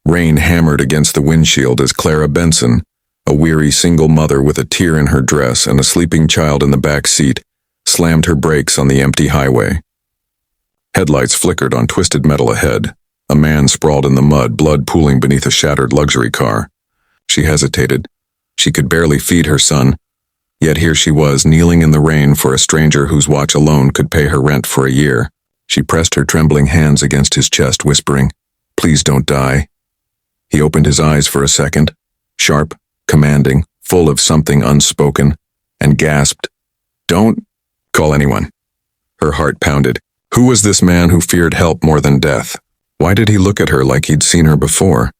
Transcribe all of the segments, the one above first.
Rain hammered against the windshield as Clara Benson, a weary single mother with a tear in her dress and a sleeping child in the back seat, slammed her brakes on the empty highway. Headlights flickered on twisted metal ahead. A man sprawled in the mud, blood pooling beneath a shattered luxury car. She hesitated. She could barely feed her son. Yet here she was, kneeling in the rain for a stranger whose watch alone could pay her rent for a year. She pressed her trembling hands against his chest, whispering, "Please don't die." He opened his eyes for a second, sharp, commanding, full of something unspoken, and gasped, "Don't call anyone." Her heart pounded. Who was this man who feared help more than death? Why did he look at her like he'd seen her before?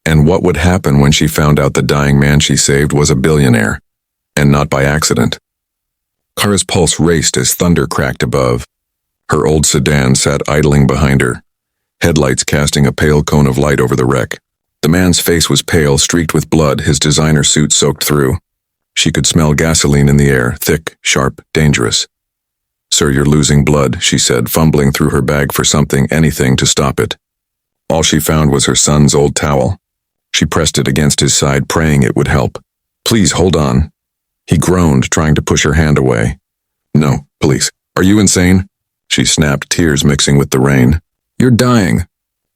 And what would happen when she found out the dying man she saved was a billionaire, and not by accident? Clara's pulse raced as thunder cracked above. Her old sedan sat idling behind her, headlights casting a pale cone of light over the wreck. The man's face was pale, streaked with blood, his designer suit soaked through. She could smell gasoline in the air, thick, sharp, dangerous. "Sir, you're losing blood," she said, fumbling through her bag for something, anything to stop it. All she found was her son's old towel. She pressed it against his side, praying it would help. "Please, hold on." He groaned, trying to push her hand away. "No, please. Are you insane?" She snapped, tears mixing with the rain. "You're dying."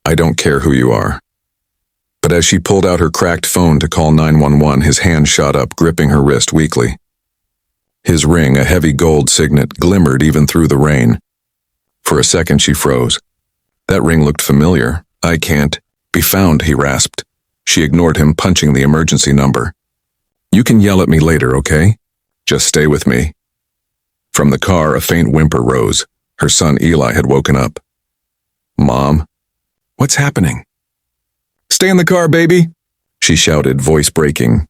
"I don't care who you are." But as she pulled out her cracked phone to call 911, his hand shot up, gripping her wrist weakly. His ring, a heavy gold signet, glimmered even through the rain. For a second she froze. That ring looked familiar. "I can't be found," he rasped. She ignored him, punching the emergency number. "You can yell at me later, okay? Just stay with me." From the car, a faint whimper rose. Her son Eli had woken up. "Mom? What's happening?" "Stay in the car, baby," she shouted, voice breaking.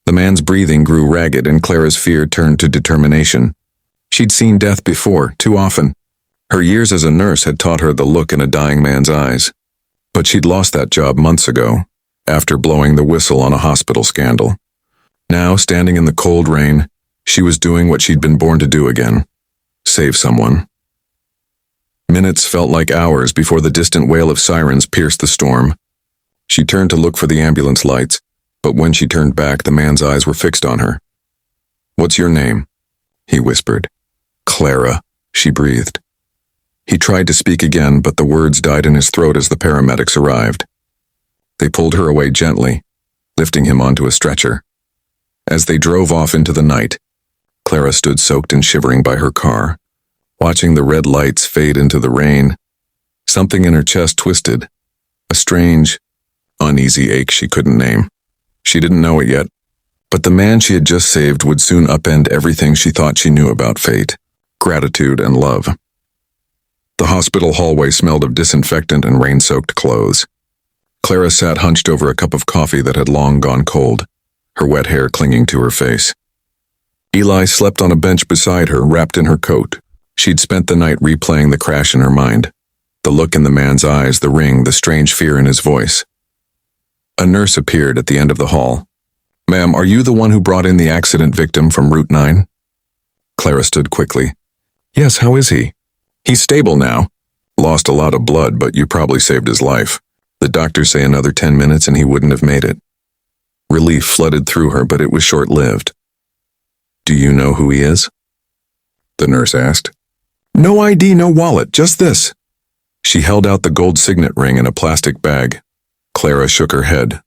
The man's breathing grew ragged and Clara's fear turned to determination. She'd seen death before, too often. Her years as a nurse had taught her the look in a dying man's eyes. But she'd lost that job months ago, after blowing the whistle on a hospital scandal. Now, standing in the cold rain, she was doing what she'd been born to do again. Save someone. Minutes felt like hours before the distant wail of sirens pierced the storm. She turned to look for the ambulance lights, but when she turned back, the man's eyes were fixed on her. "What's your name?" he whispered. "Clara," she breathed. He tried to speak again, but the words died in his throat as the paramedics arrived. They pulled her away gently, lifting him onto a stretcher. As they drove off into the night, Clara stood soaked and shivering by her car, watching the red lights fade into the rain. Something in her chest twisted, a strange, uneasy ache she couldn't name. She didn't know it yet, but the man she had just saved would soon upend everything she thought she knew about fate, gratitude, and love. The hospital hallway smelled of disinfectant and rain-soaked clothes. Clara sat hunched over a cup of coffee that had long gone cold, her wet hair clinging to her face. Eli slept on a bench beside her, wrapped in her coat. She'd spent the night replaying the crash in her mind. The look in the man's eyes, the ring, the strange fear in his voice. A nurse appeared at the end of the hall. "Ma'am, are you the one who brought in the accident victim from Route 9? Clara stood quickly. "Yes, how is he?" "He's stable now. Lost a lot of blood, but you probably saved his life. The doctors say another 10 minutes and he wouldn't have made it." Relief flooded through her, but it was short-lived. "Do you know who he is?" the nurse asked. "No ID, no wallet, just this." She held out the gold signet ring in a plastic bag. Clara shook her head.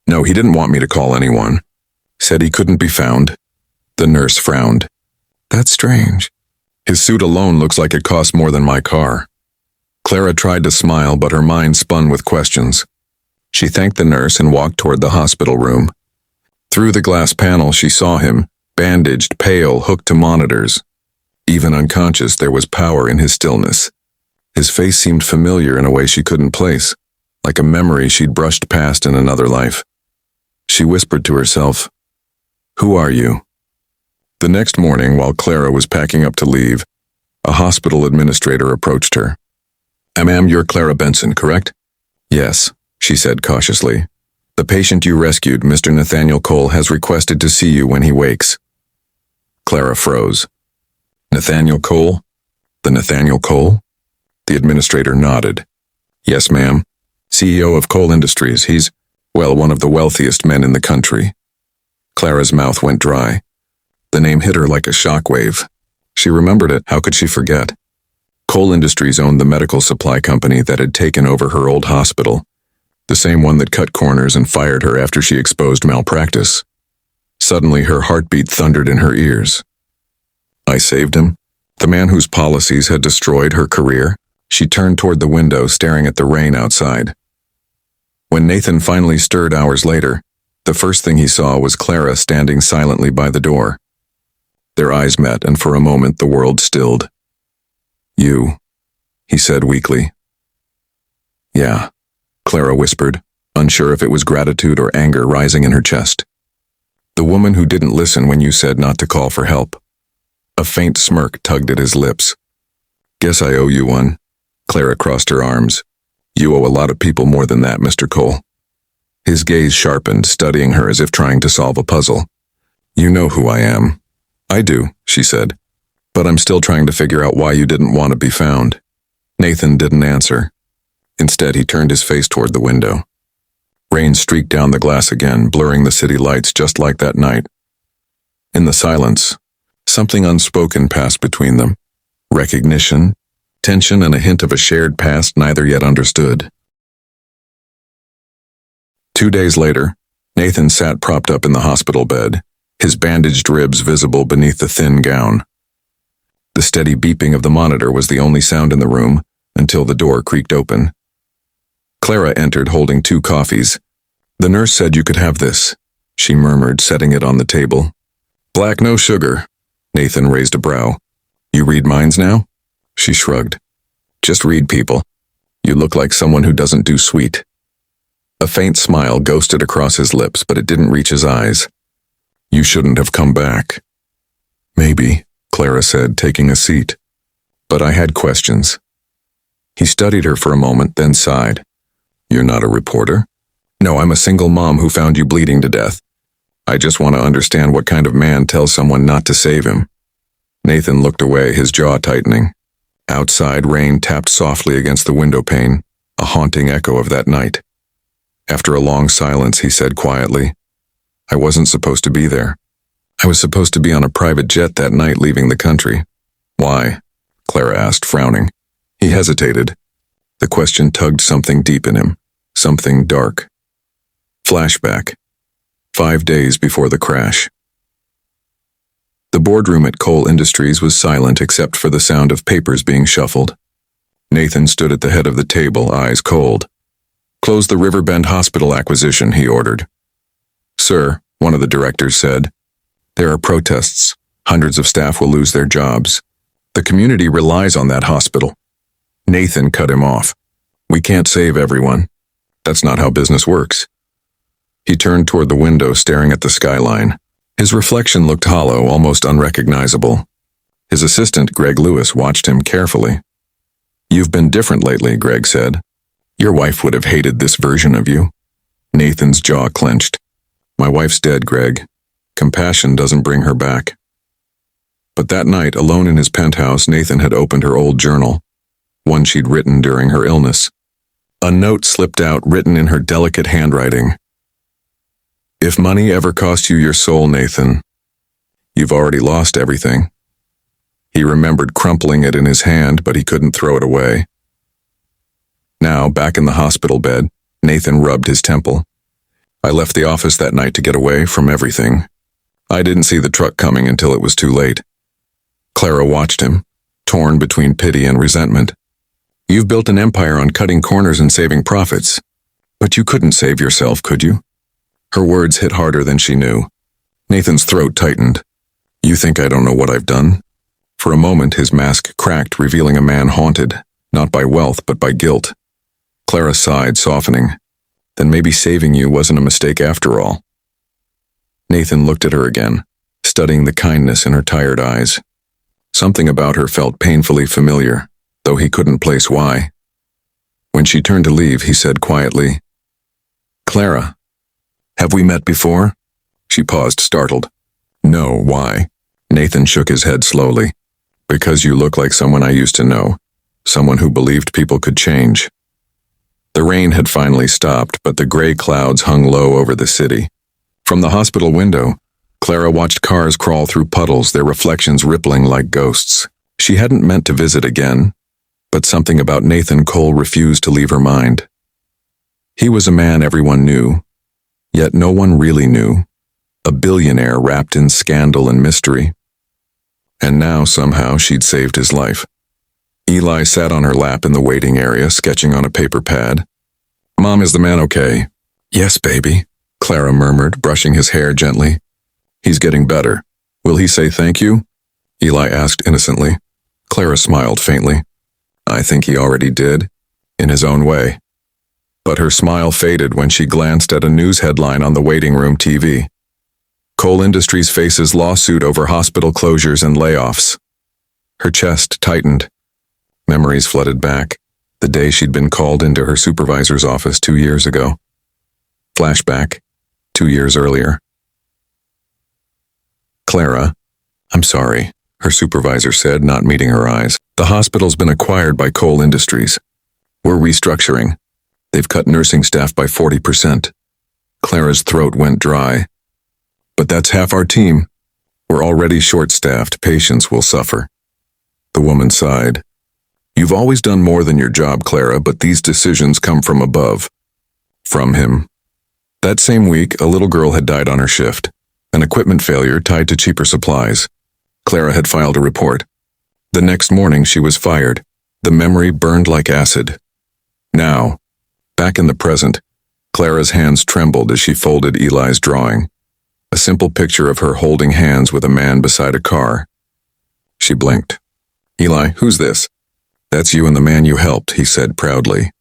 "No, he didn't want me to call anyone. Said he couldn't be found." The nurse frowned. "That's strange. His suit alone looks like it cost more than my car." Clara tried to smile, but her mind spun with questions. She thanked the nurse and walked toward the hospital room. Through the glass panel, she saw him, bandaged, pale, hooked to monitors. Even unconscious, there was power in his stillness. His face seemed familiar in a way she couldn't place, like a memory she'd brushed past in another life. She whispered to herself, "Who are you?" The next morning, while Clara was packing up to leave, a hospital administrator approached her. "Ma'am, you're Clara Benson, correct?" "Yes," she said cautiously. "The patient you rescued, Mr. Nathaniel Cole, has requested to see you when he wakes." Clara froze. "Nathaniel Cole? The Nathaniel Cole?" The administrator nodded. "Yes, ma'am. CEO of coal industries. He's, well, one of the wealthiest men in the country. Clara's mouth went dry. The name hit her like a shockwave. She remembered it. How could she forget? Coal Industries owned the medical supply company that had taken over her old hospital, the same one that cut corners and fired her after she exposed malpractice. Suddenly, her heartbeat thundered in her ears. I saved him? The man whose policies had destroyed her career? She turned toward the window, staring at the rain outside. When Nathan finally stirred hours later, the first thing he saw was Clara standing silently by the door. Their eyes met, and for a moment the world stilled. You, he said weakly. Yeah, Clara whispered, unsure if it was gratitude or anger rising in her chest. The woman who didn't listen when you said not to call for help. A faint smirk tugged at his lips. Guess I owe you one. Clara crossed her arms. You owe a lot of people more than that, Mr. Cole. His gaze sharpened, studying her as if trying to solve a puzzle. You know who I am. I do, she said. But I'm still trying to figure out why you didn't want to be found. Nathan didn't answer. Instead, he turned his face toward the window. Rain streaked down the glass again, blurring the city lights just like that night. In the silence, something unspoken passed between them. Recognition, tension, and a hint of a shared past neither yet understood. 2 days later, Nathan sat propped up in the hospital bed, his bandaged ribs visible beneath the thin gown. The steady beeping of the monitor was the only sound in the room until the door creaked open. Clara entered holding 2 coffees. The nurse said you could have this, she murmured, setting it on the table. Black, no sugar. Nathan raised a brow. You read minds now? She shrugged. Just read people. You look like someone who doesn't do sweet. A faint smile ghosted across his lips, but it didn't reach his eyes. You shouldn't have come back. Maybe, Clara said, taking a seat. But I had questions. He studied her for a moment, then sighed. You're not a reporter? No, I'm a single mom who found you bleeding to death. I just want to understand what kind of man tells someone not to save him. Nathan looked away, his jaw tightening. Outside, rain tapped softly against the window pane, a haunting echo of that night. After a long silence, he said quietly, I wasn't supposed to be there. I was supposed to be on a private jet that night leaving the country. Why? Clara asked, frowning. He hesitated. The question tugged something deep in him, something dark. Flashback. 5 days before the crash. The boardroom at Coal Industries was silent except for the sound of papers being shuffled. Nathan stood at the head of the table, eyes cold. Close the Riverbend Hospital acquisition, he ordered. Sir, one of the directors said, there are protests. Hundreds of staff will lose their jobs. The community relies on that hospital. Nathan cut him off. We can't save everyone. That's not how business works. He turned toward the window, staring at the skyline. His reflection looked hollow, almost unrecognizable. His assistant, Greg Lewis, watched him carefully. You've been different lately, Greg said. Your wife would have hated this version of you. Nathan's jaw clenched. My wife's dead, Greg. Compassion doesn't bring her back. But that night, alone in his penthouse, Nathan had opened her old journal, one she'd written during her illness. A note slipped out, written in her delicate handwriting. If money ever cost you your soul, Nathan, you've already lost everything. He remembered crumpling it in his hand, but he couldn't throw it away. Now, back in the hospital bed, Nathan rubbed his temple. I left the office that night to get away from everything. I didn't see the truck coming until it was too late. Clara watched him, torn between pity and resentment. You've built an empire on cutting corners and saving profits. But you couldn't save yourself, could you? Her words hit harder than she knew. Nathan's throat tightened. You think I don't know what I've done? For a moment, his mask cracked, revealing a man haunted, not by wealth, but by guilt. Clara sighed, softening. Then maybe saving you wasn't a mistake after all. Nathan looked at her again, studying the kindness in her tired eyes. Something about her felt painfully familiar, though he couldn't place why. When she turned to leave, he said quietly, Clara, have we met before? She paused, startled. No, why? Nathan shook his head slowly. Because you look like someone I used to know, someone who believed people could change. The rain had finally stopped, but the gray clouds hung low over the city. From the hospital window, Clara watched cars crawl through puddles, their reflections rippling like ghosts. She hadn't meant to visit again, but something about Nathan Cole refused to leave her mind. He was a man everyone knew, yet no one really knew. A billionaire wrapped in scandal and mystery. And now, somehow, she'd saved his life. Eli sat on her lap in the waiting area, sketching on a paper pad. "Mom, is the man okay?" "Yes, baby," Clara murmured, brushing his hair gently. "He's getting better. Will he say thank you?" Eli asked innocently. Clara smiled faintly. "I think he already did, in his own way." But her smile faded when she glanced at a news headline on the waiting room TV. Cole Industries faces lawsuit over hospital closures and layoffs. Her chest tightened. Memories flooded back, the day she'd been called into her supervisor's office 2 years ago. Flashback, 2 years earlier. "Clara, I'm sorry," her supervisor said, not meeting her eyes. "The hospital's been acquired by Cole Industries. We're restructuring. They've cut nursing staff by 40%. Clara's throat went dry. "But that's half our team. We're already short-staffed. Patients will suffer." The woman sighed. "You've always done more than your job, Clara, but these decisions come from above." From him. That same week, a little girl had died on her shift. An equipment failure tied to cheaper supplies. Clara had filed a report. The next morning, she was fired. The memory burned like acid. Now, back in the present, Clara's hands trembled as she folded Eli's drawing. A simple picture of her holding hands with a man beside a car. She blinked. "Eli, who's this?" "That's you and the man you helped," he said proudly.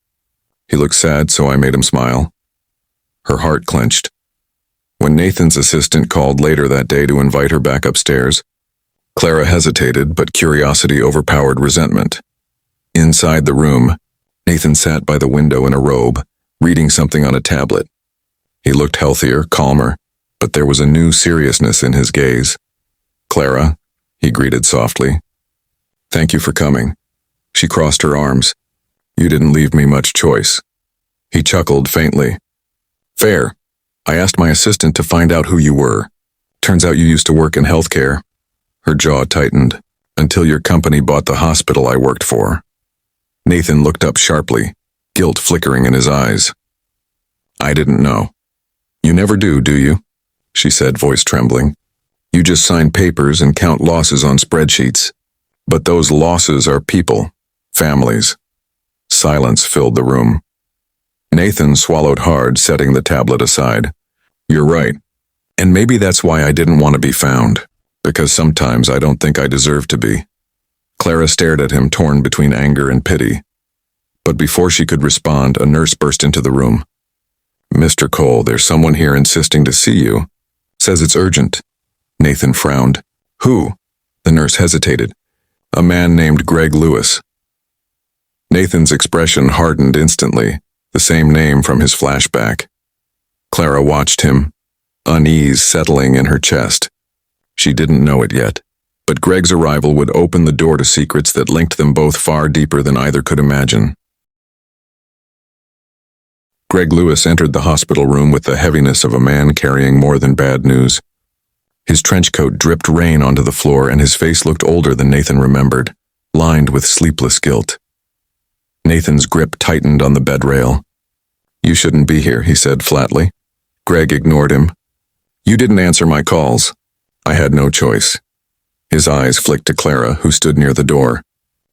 He looked sad, so I made him smile. Her heart clenched. When Nathan's assistant called later that day to invite her back upstairs, Clara hesitated, but curiosity overpowered resentment. Inside the room, Nathan sat by the window in a robe, reading something on a tablet. He looked healthier, calmer, but there was a new seriousness in his gaze. "Clara," he greeted softly. "Thank you for coming." She crossed her arms. "You didn't leave me much choice." He chuckled faintly. "Fair. I asked my assistant to find out who you were. Turns out you used to work in healthcare." Her jaw tightened. "Until your company bought the hospital I worked for." Nathan looked up sharply, guilt flickering in his eyes. "I didn't know." "You never do you?" she said, voice trembling. "You just sign papers and count losses on spreadsheets. But those losses are people, families." Silence filled the room. Nathan swallowed hard, setting the tablet aside. "You're right. And maybe that's why I didn't want to be found, because sometimes I don't think I deserve to be." Clara stared at him, torn between anger and pity. But before she could respond, a nurse burst into the room. "Mr. Cole, there's someone here insisting to see you. Says it's urgent." Nathan frowned. "Who?" The nurse hesitated. "A man named Greg Lewis." Nathan's expression hardened instantly, the same name from his flashback. Clara watched him, unease settling in her chest. She didn't know it yet, but Greg's arrival would open the door to secrets that linked them both far deeper than either could imagine. Greg Lewis entered the hospital room with the heaviness of a man carrying more than bad news. His trench coat dripped rain onto the floor, and his face looked older than Nathan remembered, lined with sleepless guilt. Nathan's grip tightened on the bed rail. "You shouldn't be here," he said flatly. Greg ignored him. "You didn't answer my calls." "I had no choice." His eyes flicked to Clara, who stood near the door.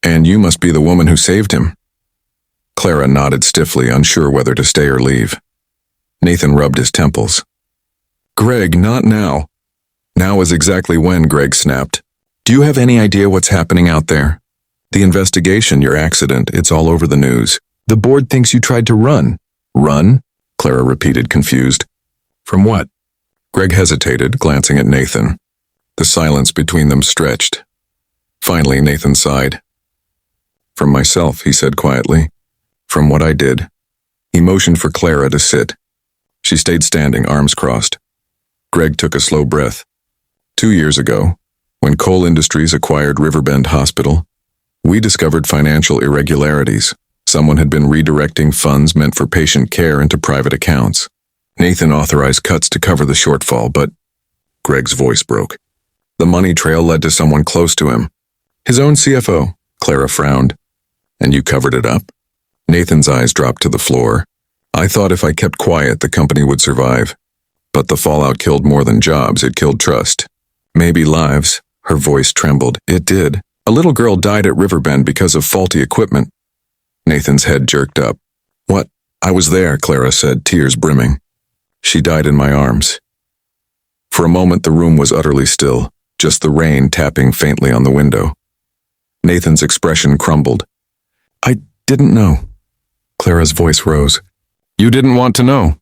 "And you must be the woman who saved him." Clara nodded stiffly, unsure whether to stay or leave. Nathan rubbed his temples. "Greg, not now." "Now is exactly when," Greg snapped. "Do you have any idea what's happening out there? The investigation, your accident, it's all over the news. The board thinks you tried to run." "Run?" Clara repeated, confused. "From what?" Greg hesitated, glancing at Nathan. The silence between them stretched. Finally, Nathan sighed. "From myself," he said quietly. "From what I did." He motioned for Clara to sit. She stayed standing, arms crossed. Greg took a slow breath. 2 years ago, when Cole Industries acquired Riverbend Hospital, we discovered financial irregularities, Someone had been redirecting funds meant for patient care into private accounts. Nathan authorized cuts to cover the shortfall, but Greg's voice broke. The money trail led to someone close to him. His own CFO, Clara frowned. And you covered it up? Nathan's eyes dropped to the floor. I thought if I kept quiet, the company would survive. But the fallout killed more than jobs, it killed trust. Maybe lives. Her voice trembled. It did. A little girl died at Riverbend because of faulty equipment. Nathan's head jerked up. What? I was there, Clara said, tears brimming. She died in my arms. For a moment, the room was utterly still, just the rain tapping faintly on the window. Nathan's expression crumbled. I didn't know. Clara's voice rose. You didn't want to know.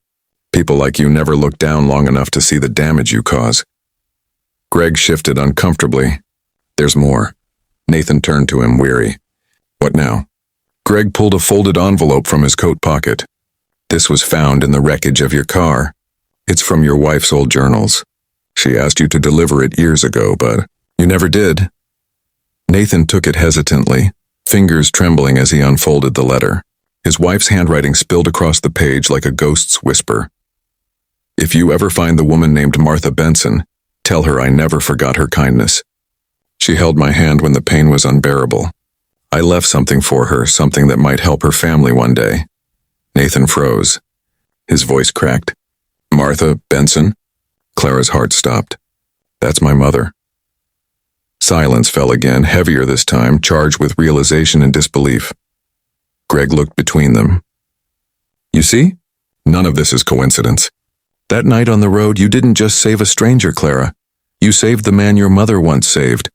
People like you never look down long enough to see the damage you cause. Greg shifted uncomfortably. There's more. Nathan turned to him, weary. What now? Greg pulled a folded envelope from his coat pocket. This was found in the wreckage of your car. It's from your wife's old journals. She asked you to deliver it years ago, but you never did. Nathan took it hesitantly, fingers trembling as he unfolded the letter. His wife's handwriting spilled across the page like a ghost's whisper. If you ever find the woman named Martha Benson, tell her I never forgot her kindness. She held my hand when the pain was unbearable. I left something for her, something that might help her family one day. Nathan froze. His voice cracked. Martha Benson? Clara's heart stopped. That's my mother. Silence fell again, heavier this time, charged with realization and disbelief. Greg looked between them. You see? None of this is coincidence. That night on the road, you didn't just save a stranger, Clara. You saved the man your mother once saved.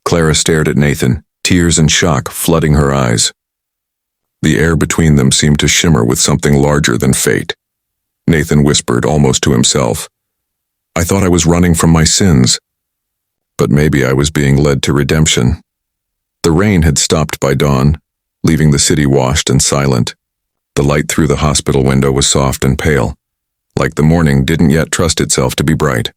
Clara stared at Nathan, tears and shock flooding her eyes. The air between them seemed to shimmer with something larger than fate. Nathan whispered, almost to himself. I thought I was running from my sins. But maybe I was being led to redemption. The rain had stopped by dawn, leaving the city washed and silent. The light through the hospital window was soft and pale, like the morning didn't yet trust itself to be bright.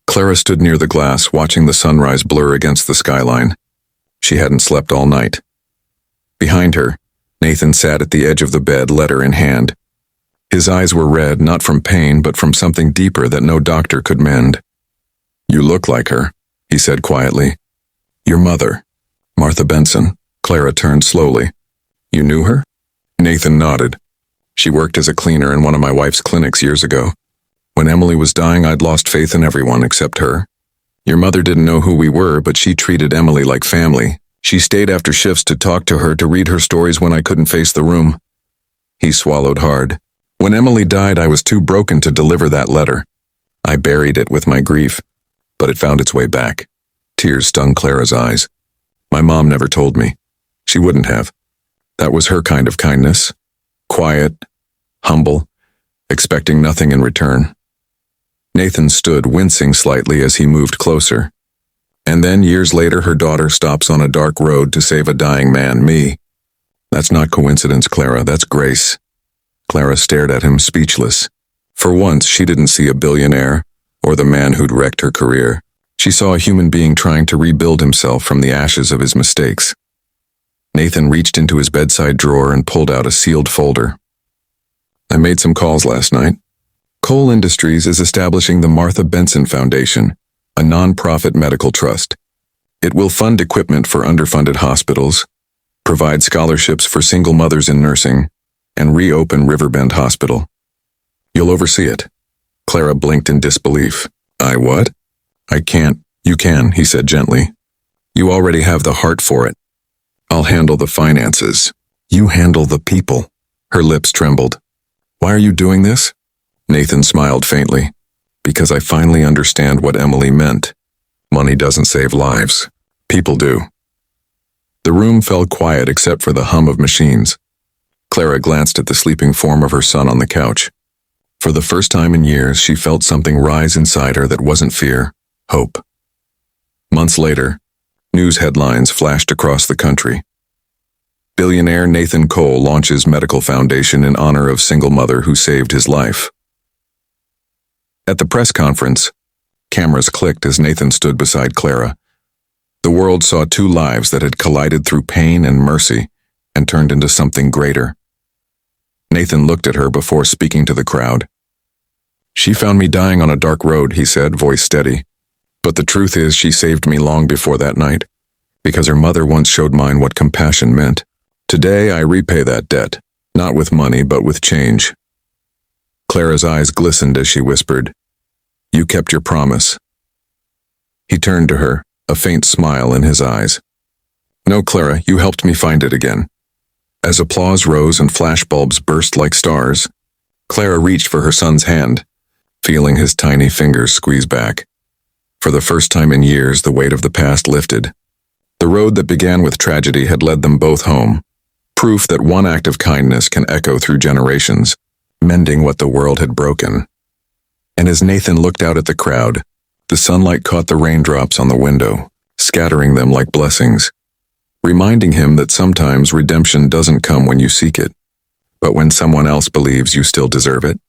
Clara stood near the glass, watching the sunrise blur against the skyline. She hadn't slept all night. Behind her, Nathan sat at the edge of the bed, letter in hand. His eyes were red, not from pain, but from something deeper that no doctor could mend. You look like her, he said quietly. Your mother, Martha Benson. Clara turned slowly. You knew her? Nathan nodded. She worked as a cleaner in one of my wife's clinics years ago. When Emily was dying, I'd lost faith in everyone except her. Your mother didn't know who we were, but she treated Emily like family. She stayed after shifts to talk to her, to read her stories when I couldn't face the room. He swallowed hard. When Emily died, I was too broken to deliver that letter. I buried it with my grief, but it found its way back. Tears stung Clara's eyes. My mom never told me. She wouldn't have. That was her kind of kindness. Quiet, humble, expecting nothing in return. Nathan stood, wincing slightly as he moved closer. And then, years later, her daughter stops on a dark road to save a dying man, me. That's not coincidence, Clara, that's grace. Clara stared at him, speechless. For once, she didn't see a billionaire, or the man who'd wrecked her career. She saw a human being trying to rebuild himself from the ashes of his mistakes. Nathan reached into his bedside drawer and pulled out a sealed folder. I made some calls last night. Cole Industries is establishing the Martha Benson Foundation, a non-profit medical trust. It will fund equipment for underfunded hospitals, provide scholarships for single mothers in nursing, and reopen Riverbend Hospital. You'll oversee it. Clara blinked in disbelief. I what? I can't. You can, he said gently. You already have the heart for it. I'll handle the finances. You handle the people. Her lips trembled. Why are you doing this? Nathan smiled faintly. Because I finally understand what Emily meant. Money doesn't save lives. People do. The room fell quiet except for the hum of machines. Clara glanced at the sleeping form of her son on the couch. For the first time in years, she felt something rise inside her that wasn't fear, hope. Months later, news headlines flashed across the country. Billionaire Nathan Cole launches medical foundation in honor of single mother who saved his life. At the press conference, cameras clicked as Nathan stood beside Clara. The world saw two lives that had collided through pain and mercy, and turned into something greater. Nathan looked at her before speaking to the crowd. She found me dying on a dark road, he said, voice steady. But the truth is she saved me long before that night, because her mother once showed mine what compassion meant. Today I repay that debt, not with money but with change. Clara's eyes glistened as she whispered, "You kept your promise." He turned to her, a faint smile in his eyes. "No, Clara, you helped me find it again." As applause rose and flashbulbs burst like stars, Clara reached for her son's hand, feeling his tiny fingers squeeze back. For the first time in years, the weight of the past lifted. The road that began with tragedy had led them both home, proof that one act of kindness can echo through generations, mending what the world had broken. And as Nathan looked out at the crowd, the sunlight caught the raindrops on the window, scattering them like blessings, reminding him that sometimes redemption doesn't come when you seek it, but when someone else believes you still deserve it.